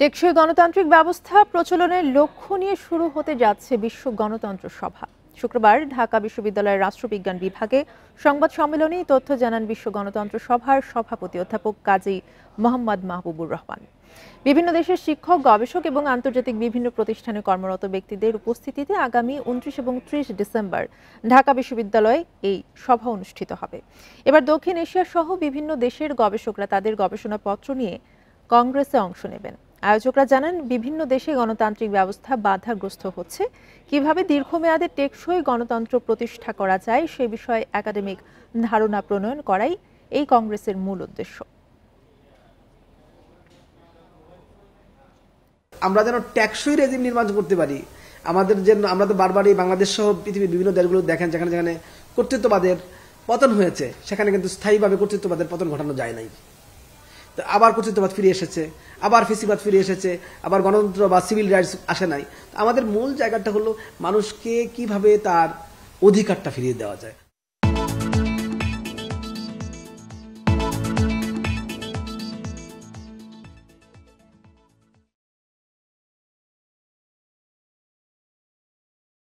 টেকসই গণতান্ত্রিক ব্যবস্থা প্রচলনের লক্ষ্য নিয়ে শুরু হতে যাচ্ছে বিশ্ব গণতন্ত্র সভা। শুক্রবার ঢাকা বিশ্ববিদ্যালয়ের রাষ্ট্রবিজ্ঞান বিভাগে সংবাদ সম্মেলনে তথ্য জানান বিশ্ব গণতন্ত্র সভার সভাপতি অধ্যাপক কাজী মোহাম্মদ মাহবুবুর রহমান। বিভিন্ন দেশের শিক্ষক, গবেষক এবং আন্তর্জাতিক বিভিন্ন প্রতিষ্ঠানে কর্মরত ব্যক্তিদের উপস্থিতিতে আগামী 29 এবং 30 ডিসেম্বর ঢাকা বিশ্ববিদ্যালয়ে এই সভা অনুষ্ঠিত হবে। এবার দক্ষিণ এশিয়া সহ বিভিন্ন দেশের গবেষকরা তাদের গবেষণাপত্র নিয়ে কংগ্রেসে অংশ নেবেন। আয়োজকরা জানান, বিভিন্ন দেশে গণতান্ত্রিক ব্যবস্থা বাধাগ্রস্ত হচ্ছে, কিভাবে দীর্ঘমেয়াদে টেকসই গণতন্ত্র প্রতিষ্ঠা করা যায় সে বিষয়ে একাডেমিক ধারণা প্রণয়ন করাই এই কংগ্রেসের মূল উদ্দেশ্য। আমরা যেন টেকসই রেজিম নির্মাণ করতে পারি, আমাদের জন্য আমরা তো বারবারই বাংলাদেশ সহ পৃথিবীর বিভিন্ন দেশগুলো দেখেন যেখানে যেখানে কর্তৃত্ববাদের পতন হয়েছে সেখানে কিন্তু স্থায়ীভাবে কর্তৃত্ববাদের পতন ঘটানো যায় নাই। আবার কর্তৃত্ববাদ ফিরে এসেছে, আবার ফেসিবাদ ফিরে এসেছে, আবার গণতন্ত্র বা সিভিল রাইটস আসে নাই। আমাদের মূল জায়গাটা হলো মানুষকে কিভাবে তার অধিকারটা ফিরিয়ে দেওয়া যায়।